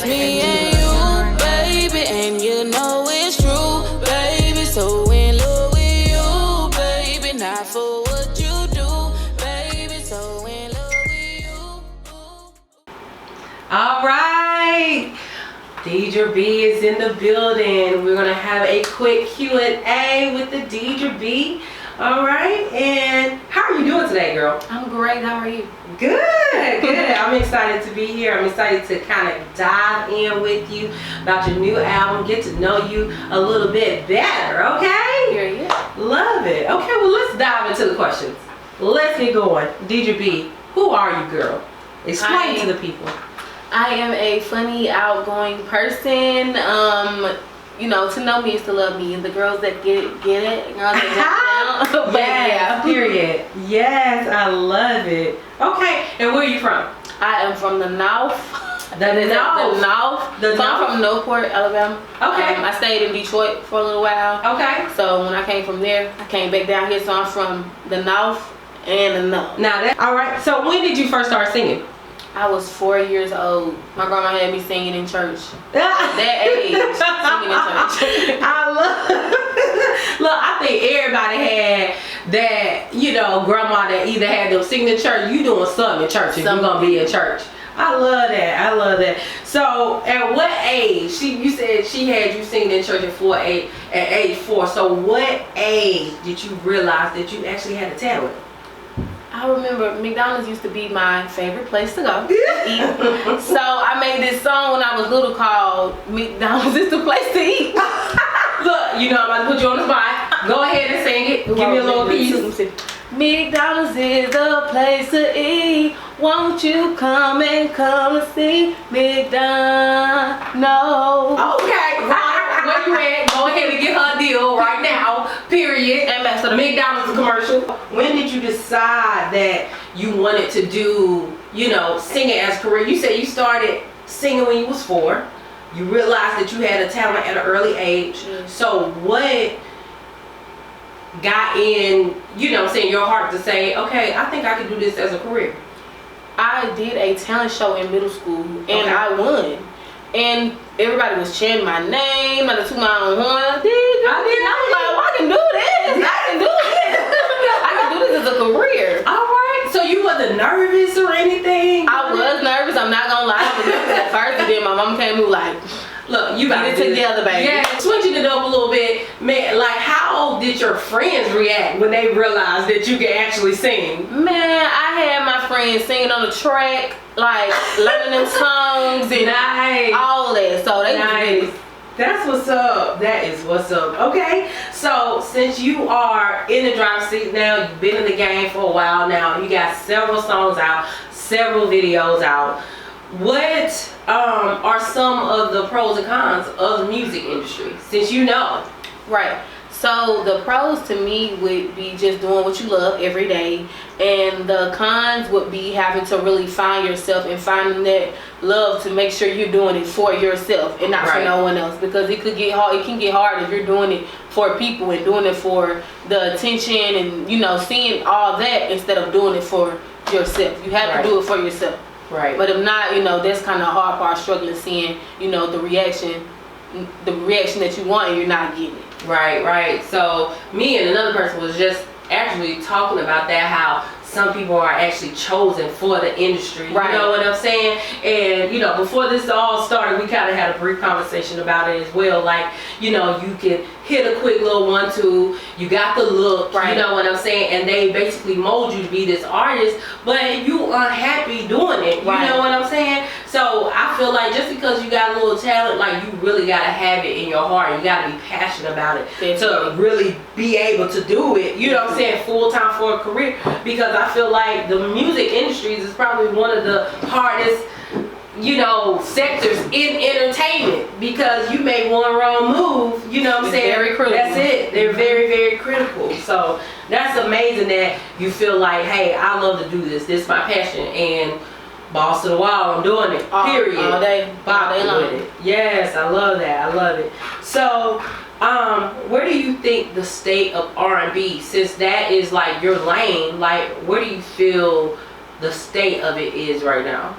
me and you, baby, and you know it's true, baby. So in love with you, baby, not for what you do, baby. So in love with you. All right, Deedra B is in the building. We're gonna have a quick Q&A with the Deedra B. All right, and how are you doing today, girl? I'm great. How are you? Good, good. I'm excited to be here. I'm excited to kind of dive in with you about your new album, get to know you a little bit better, okay? Here you go. Love it. Okay, well, let's dive into the questions. Let's get going. Deedra B, who are you, girl? Explain to the people. I am a funny, outgoing person. You know, to know me is to love me. And the girls that get it. Girls that get down. Yes, period. Yes, I love it. Okay, and where are you from? I am from the North. The North. So I'm from Northport, Alabama. Okay. I stayed in Detroit for a little while. Okay. So when I came from there, I came back down here. So I'm from the North and the North. Now that, all right. So when did you first start singing? I was 4 years old. My grandma had me singing in church. At that age, singing in church. I love. Look, I think everybody had that. You know, grandma that either had them singing in church. You doing something in church if you're gonna be in church. I love that. I love that. So, at what age? You said she had you singing in church at age 4. So, what age did you realize that you actually had a talent? I remember McDonald's used to be my favorite place to go eat. So I made this song when I was little called McDonald's is the place to eat. Look, you know I'm about to put you on the spot. Go ahead and sing it. Give me a little piece. McDonald's is the place to eat. Won't you come and see McDonald's? Okay, where you at? Go ahead and get her a deal right now. Period. Ambassador McDonald's commercial. When did you decide that you wanted to do, you know, singing as a career? You said you started singing when you was 4. You realized that you had a talent at an early age. So what got in, you know, saying your heart to say, okay, I think I can do this as a career? I did a talent show in middle school and I won. And everybody was chanting my name. I took my own horn. I was like, well, I can do this. I can do this. I can do this as a career. All right. So you wasn't nervous or anything? I was nervous. I'm not gonna lie. I was nervous at first, and then my mom came and was like, look, you got it together, baby. Yeah, switching it up a little bit, man. Like, how did your friends react when they realized that you could actually sing? Man, I had my friends singing on the track, like learning them songs and all that. So they nice. That's what's up. That is what's up. Okay, so since you are in the driver's seat now, you've been in the game for a while now. You got several songs out, several videos out. What are some of the pros and cons of the music industry, since you know? Right. So the pros to me would be just doing what you love every day, and the cons would be having to really find yourself and finding that love to make sure you're doing it for yourself and not for no one else, because it could get hard. It can get hard if you're doing it for people and doing it for the attention and, you know, seeing all that instead of doing it for yourself. You have to do it for yourself. Right. But if not, you know, that's kind of hard part, struggling seeing, you know, the reaction that you want and you're not getting it. Right. So me and another person was just actually talking about that, how some people are actually chosen for the industry. Right. You know what I'm saying? And, you know, before this all started, we kind of had a brief conversation about it as well. Like, you know, you could hit a quick little 1-2, you got the look, you know what I'm saying? And they basically mold you to be this artist, but you unhappy doing it. You know what I'm saying? So I feel like just because you got a little talent, like, you really got to have it in your heart. You got to be passionate about it to really be able to do it. You know what I'm saying? Full time for a career. Because I feel like the music industries is probably one of the hardest, you know, sectors in entertainment, because you make one wrong move, you know what I'm saying? Very critical. That's it. They're very, very critical. So that's amazing that you feel like, hey, I love to do this. This is my passion, and balls to the wall, I'm doing it. Period. All day long. With it. Yes, I love that. I love it. So where do you think the state of R&B, since that is like your lane, like where do you feel the state of it is right now?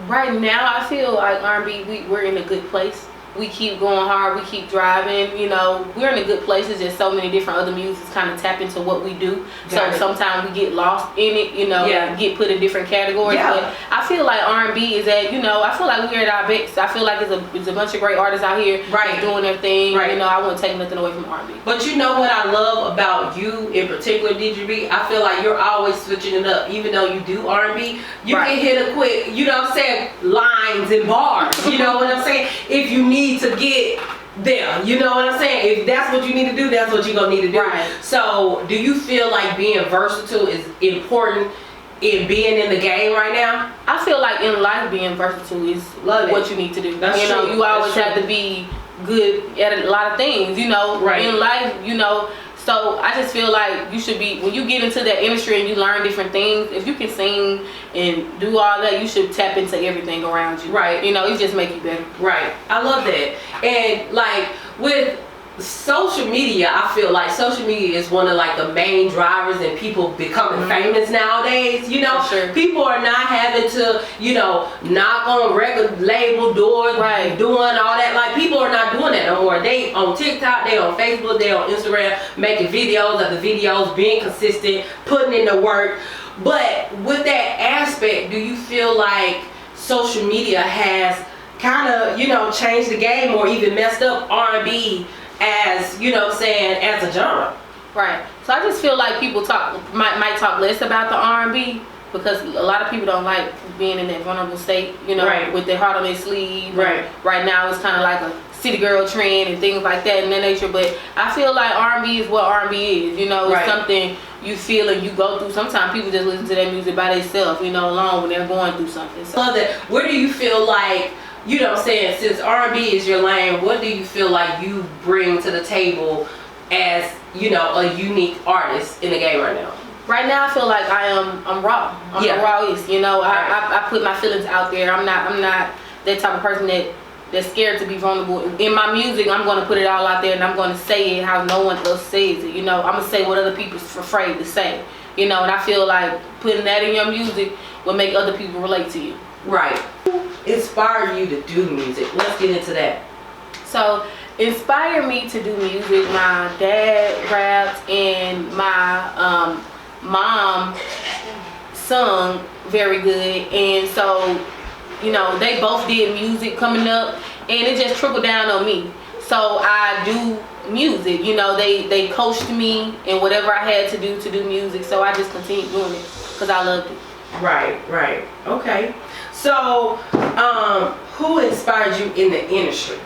Right now, I feel like R&B, we're in a good place. We keep going hard, we keep driving, you know, we're in a good place. There's just so many different other musics kind of tap into what we do. Got it. Sometimes we get lost in it, you know, Yeah. and get put in different categories. Yeah. But I feel like R&B is at, you know, I feel like we're at our best. I feel like it's a bunch of great artists out here Right. doing their thing. Right. You know, I wouldn't take nothing away from R&B. But you know what I love about you in particular, Deedra B? I feel like you're always switching it up. Even though you do R&B, you Right. can hit a quick, you know what I'm saying, lines and bars. You know what I'm saying? If you need to get there, you know what I'm saying? If that's what you need to do, that's what you're going to need to do. Right. So do you feel like being versatile is important in being in the game right now? I feel like in life being versatile is Love it. what you need to do. That's you know, true. you always That's have true. to be good at a lot of things, you know, Right. in life, you know. So I just feel like you should be, when you get into that industry and you learn different things, if you can sing and do all that, you should tap into everything around you. Right. You know, it just make you better. Right. I love that. And like with social media, I feel like social media is one of like the main drivers in people becoming famous nowadays. You know, For sure. people are not having to, you know, knock on record label doors, Right. doing all that. Like people are not doing that no more. They on TikTok, they on Facebook, they on Instagram, making videos of the videos, being consistent, putting in the work. But with that aspect, do you feel like social media has kind of, you know, changed the game or even messed up R&B as, you know what I'm saying, as a genre? Right. So I just feel like people might talk less about the R&B because a lot of people don't like being in that vulnerable state, you know, Right. with their heart on their sleeve. Right. Right now it's kind of like a city girl trend and things like that in that nature. But I feel like R&B is what R&B is. You know, it's Right. something you feel and you go through. Sometimes people just listen to that music by themselves, you know, alone when they're going through something. So Love that. Where do you feel like, you know what I'm saying, since R&B is your lane, what do you feel like you bring to the table as, you know, a unique artist in the game right now? right now I feel like I'm raw. I'm Yeah. the rawest, you know. Right. I put my feelings out there. I'm not that type of person that's scared to be vulnerable. In my music, I'm going to put it all out there and I'm going to say it how no one else says it. You know, I'm going to say what other people's afraid to say. You know, and I feel like putting that in your music will make other people relate to you. Right. Who inspired you to do music? Let's get into that. So, inspired me to do music. My dad rapped and my mom sung very good. And so, you know, they both did music coming up and it just trickled down on me. So I do music, you know, they coached me in whatever I had to do music. So I just continued doing it because I loved it. Right. Okay. So, who inspired you in the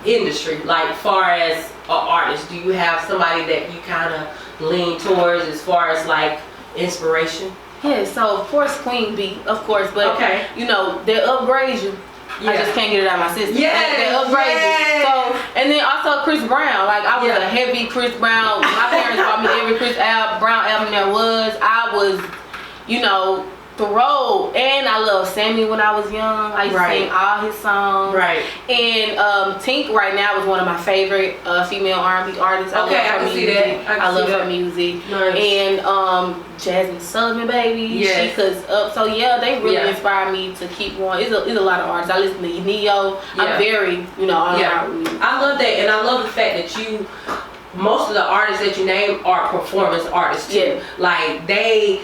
industry? Like, far as an artist, do you have somebody that you kind of lean towards as far as like inspiration? Yeah, so of course Queen B, of course, but Okay. you know, they upgrade you. I Yeah. just can't get it out of my system. Yes, They upgrade yes. you. So, and then also Chris Brown. Like I was Yeah. a heavy Chris Brown. My parents bought me every Chris Brown album there was. I was, you know, thorough, and I loved Sammy when I was young. I used to sing all his songs. Right. And Tink right now is one of my favorite female R&B artists. Okay, I love her can see music. that. I can I love see her that. music. Nice. And Jasmine Sullivan, baby. Yes. She cuts up. So yeah, they really Yeah. inspire me to keep going. It's a lot of artists. I listen to Neo. Yeah. I'm very, you know, all Yeah. around music. I love that, and I love the fact that most of the artists that you name are performance artists too. Yeah. Like they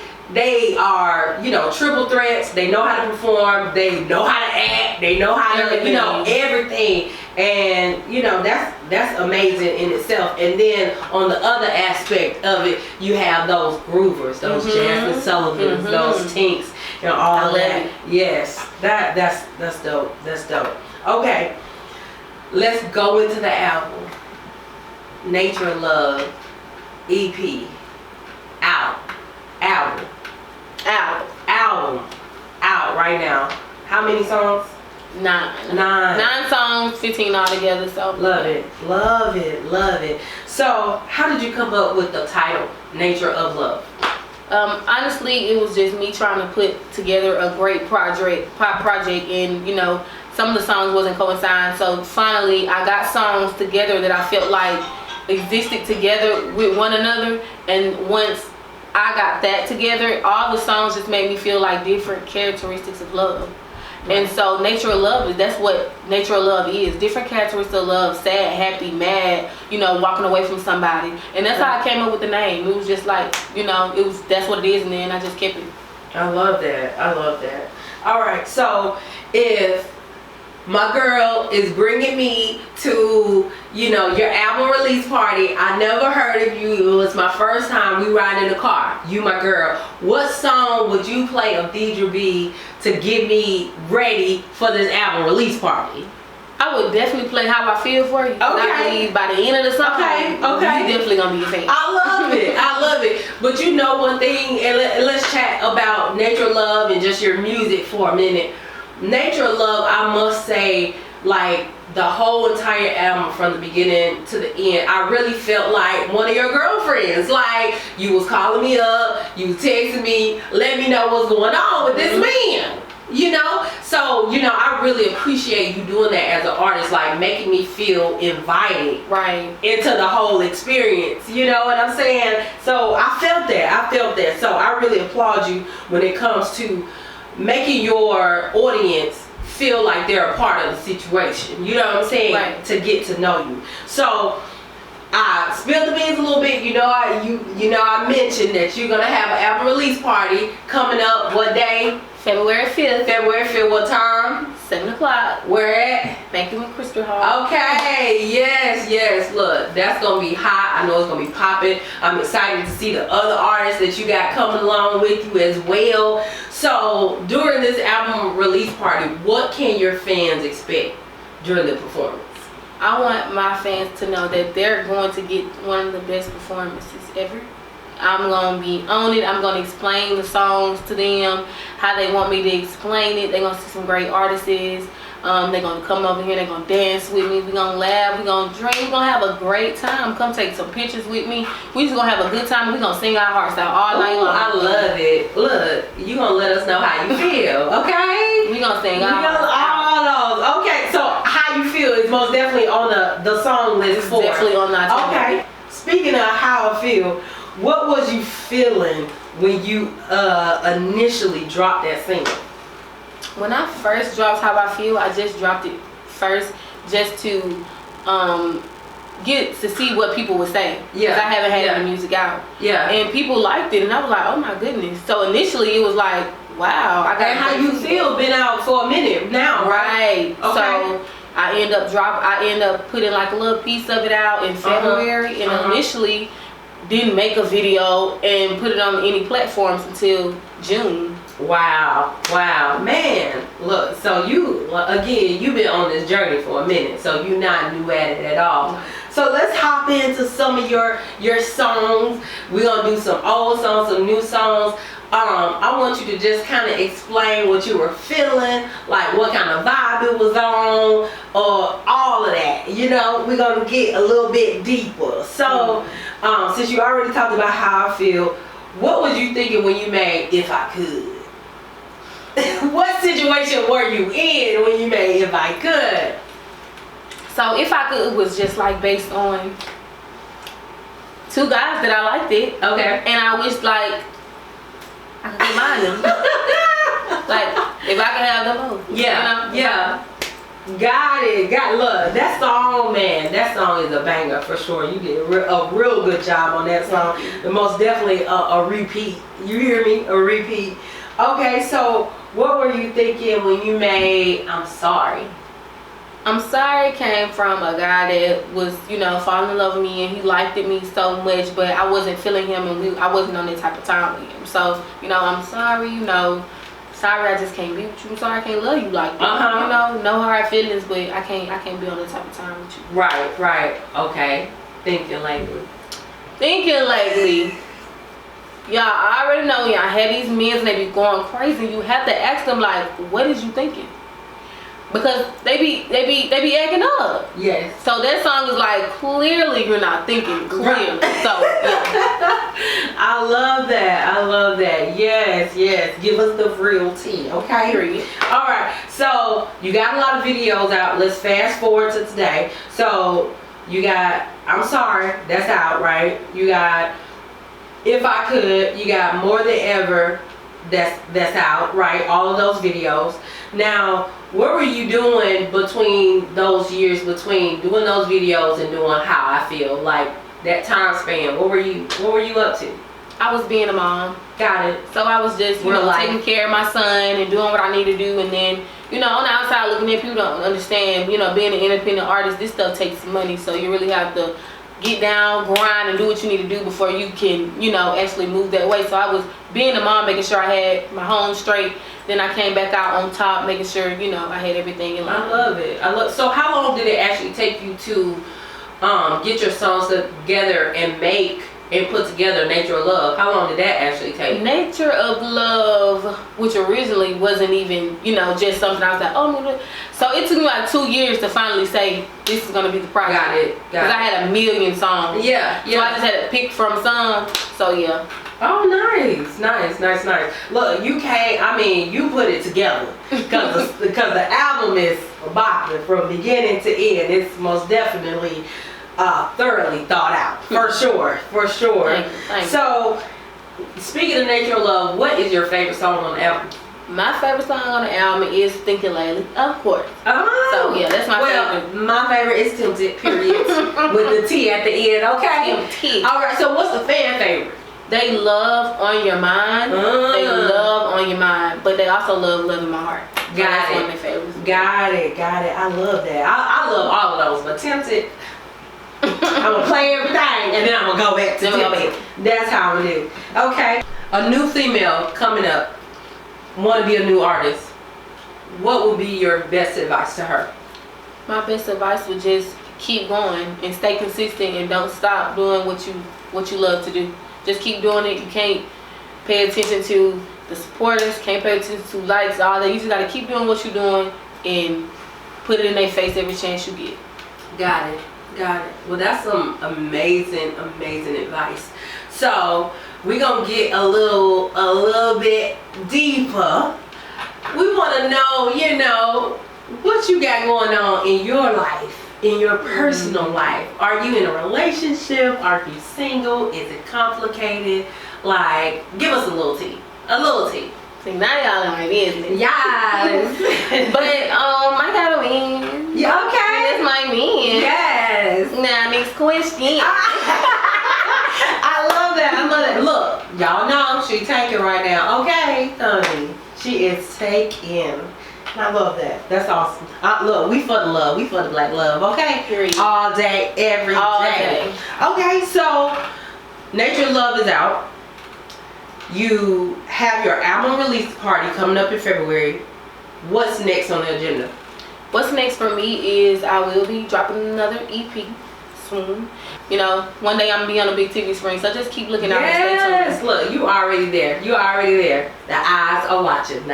are, you know, triple threats. They know how to perform. They know how to act. They know how to, you know, everything. And you know, that's amazing in itself. And then on the other aspect of it, you have those groovers, those Jasmine Sullivans, those Tinks, and all I love that. it. Yes, that's dope. That's dope. Okay, let's go into the album. Nature of Love, EP, album out right now. How many songs? 9 songs, 15 altogether. So Love it. So how did you come up with the title Nature of Love? honestly, it was just me trying to put together a great pop project, and you know, some of the songs wasn't coinciding. So finally, I got songs together that I felt like existed together with one another. And once I got that together, all the songs just made me feel like different characteristics of love. And so Nature of Love, that's what Nature of Love is. Different characteristics of love: sad, happy, mad, you know, walking away from somebody. And that's how I came up with the name. It was just like, you know, that's what it is, and then I just kept it. I love that. I love that. All right, so if my girl is bringing me to, you know, your album release party, I never heard of you, it was my first time, we ride in the car, you my girl, what song would you play of Deedra B to get me ready for this album release party? I would definitely play How I Feel for You. Okay. I believe by the end of the song, Okay. you definitely gonna be a fan. I love it. I love it. But you know one thing, and let's chat about Nature of Love and just your music for a minute. Nature of Love, I must say, like the whole entire album from the beginning to the end, I really felt like one of your girlfriends. Like you was calling me up, you was texting me, let me know what's going on with this man. You know, so you know, I really appreciate you doing that as an artist, like making me feel invited into the whole experience. You know what I'm saying? So I felt that. So I really applaud you when it comes to making your audience feel like they're a part of the situation. You know what I'm saying? Right. To get to know you. So I spilled the beans a little bit. You know, I mentioned that you're gonna have an album release party coming up. What day? February 5th. February 5th. What time? 7 o'clock. Where at? Banking with Crystal Hall. Okay, yes. Look, that's gonna be hot. I know it's gonna be popping. I'm excited to see the other artists that you got coming along with you as well. So during this album release party, what can your fans expect during the performance? I want my fans to know that they're going to get one of the best performances ever. I'm going to be on it. I'm going to explain the songs to them, how they want me to explain it. They're going to see some great artists. They're going to come over here. They're going to dance with me. We're going to laugh. We're going to drink. We're going to have a great time. Come take some pictures with me. We just going to have a good time. We're going to sing our hearts out all night long. I love it. Look, you're going to let us know how you feel, okay? We're going to sing our hearts out. All those. Okay, so how you feel is most definitely on the song list for. Definitely on that. Okay. Speaking of how I feel, what was you feeling when you initially dropped that single? When I first dropped How I Feel, I just dropped it first just to get to see what people would say. Yeah. Because I haven't had the music out. Yeah. And people liked it, and I was like, oh my goodness. So initially it was like, wow. And how you feel? Been out for a minute now, right? Okay. So I end up putting like a little piece of it out in February, and initially didn't make a video and put it on any platforms until June. Wow, man. Look, so you've been on this journey for a minute, so you're not new at it at all. So let's hop into some of your songs. We're gonna do some old songs, some new songs. I want you to just kind of explain what you were feeling, like what kind of vibe it was on, or all of that. You know, we're gonna get a little bit deeper. So, since you already talked about How I Feel, what was you thinking when you made If I Could? What situation were you in when you made If I Could? So If I Could was just like based on two guys that I liked it. Okay. And I wish like I could combine them. Like if I could have them both. Yeah. You know? Yeah. Got it. Look, that song, man, that song is a banger for sure. You did a real good job on that song. And most definitely a repeat. You hear me? A repeat. Okay, so what were you thinking when you made I'm Sorry? I'm Sorry came from a guy that was, you know, falling in love with me, and he liked me so much, but I wasn't feeling him, and I wasn't on that type of time with him. So, you know, I'm sorry, you know, sorry I just can't be with you. I'm sorry I can't love you like that. You know, no hard feelings, but I can't be on that type of time with you. Right. Okay. Thinking lately. Y'all I already know y'all had these men and they be going crazy. You have to ask them like, what is you thinking? Because they be acting up. Yes. So that song is like, clearly you're not thinking clearly. So yeah. I love that. Yes. Give us the real tea, okay? Period. All right. So you got a lot of videos out. Let's fast forward to today. So you got I'm Sorry. That's out, right? You got If I Could. You got More Than Ever. That's out, right? All of those videos. Now, what were you doing between those years, between doing those videos and doing How I Feel? Like that time span, what were you up to? I was being a mom. Got it. So I was just, taking care of my son and doing what I need to do. And then, on the outside looking in, people don't understand, being an independent artist, this stuff takes money. So you really have to get down, grind, and do what you need to do before you can, actually move that way. So I was being a mom, making sure I had my home straight. Then I came back out on top, making sure, I had everything in line. I love it. So how long did it actually take you to get your songs together and make and put together Nature of Love? How long did that actually take? Nature of Love, which originally wasn't even, just something I was like, oh no. So it took me like 2 years to finally say, this is going to be the project. Got it. Because I had a million songs. Yeah. So I just had to pick from some. So yeah. Oh, nice. Look, you put it together because the album is a bopper from beginning to end. It's most definitely thoroughly thought out, for sure. Thank you. So, speaking of Nature of Love, what is your favorite song on the album? My favorite song on the album is Thinking Lately, of course. Oh. So yeah, that's my favorite. My favorite is Tempted, period, with the T at the end, okay? Tempted. All right, so what's the fan favorite? They love On Your Mind. They love On Your Mind, but they also love Love in My Heart. So that's one of my favorites. Got it. I love that. I love all of those, but Tempted, I'm gonna play everything and then I'm gonna go back to Tempted. That's how it is. Okay. A new female coming up, want to be a new artist. What would be your best advice to her? My best advice would just keep going and stay consistent and don't stop doing what you love to do. Just keep doing it. You can't pay attention to the supporters, can't pay attention to likes, all that. You just gotta keep doing what you're doing and put it in their face every chance you get. Got it. Well, that's some amazing advice. So we're gonna get a little bit deeper. We want to know, what you got going on in your life, in your personal life. Are you in a relationship? Are you single? Is it complicated? Like, give us a little tea. See, now y'all in my business. Yes. But I got a man. Yeah, okay. That's my man. Yes. Now next question. I love that. Look, y'all know she taking right now. Okay, honey. She is taking. I love that. That's awesome. Look, we for the love. We for the black love. Okay? Period. All day, every day. Okay, so Nature of Love is out. You have your album release party coming up in February. What's next on the agenda? What's next for me is I will be dropping another EP soon. One day I'm gonna be on a big TV screen, so just keep looking out and stay tuned. Look, you already there. The eyes are watching.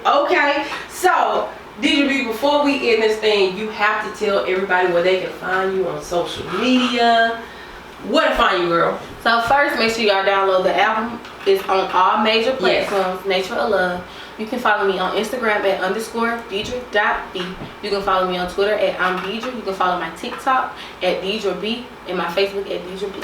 Okay, so Deedra B, before we end this thing, you have to tell everybody where they can find you on social media. Where to find you, girl? So first, make sure y'all download the album. It's on all major platforms. Yes. Nature of Love. You can follow me on Instagram at _Deedra.B. You can follow me on Twitter at I'm Deedra. You can follow my TikTok at Deedra B and my Facebook at Deedra B.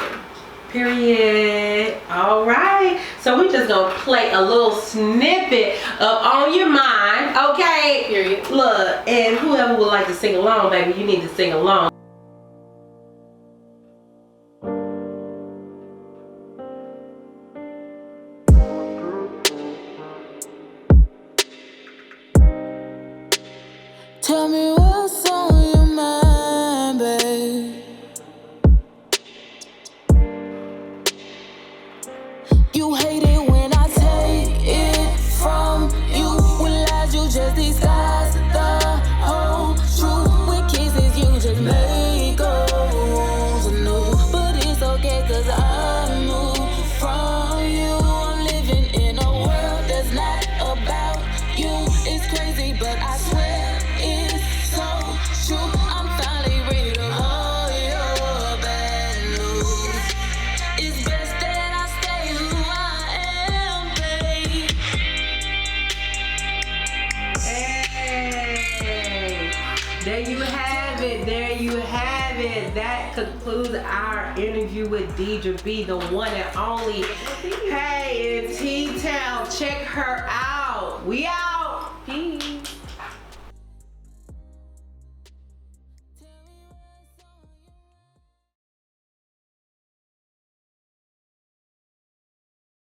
Period. All right. So we're just gonna play a little snippet of On Your Mind. Okay. Period. Look, and whoever would like to sing along, baby, you need to sing along. Tell me what's on your mind, babe. You hate it when I take it from you. With lies, you just disguise the whole truth. With kisses, you just make wounds anew. But it's okay, cause I moved from you. I'm living in a world that's not about you. It's crazy, but I swear true. I'm finally ready to hold your bad news. It's best that I stay who I am, babe. Hey, there you have it. That concludes our interview with Deedra B, the one and only. Hey, in T-Town, check her out. We out.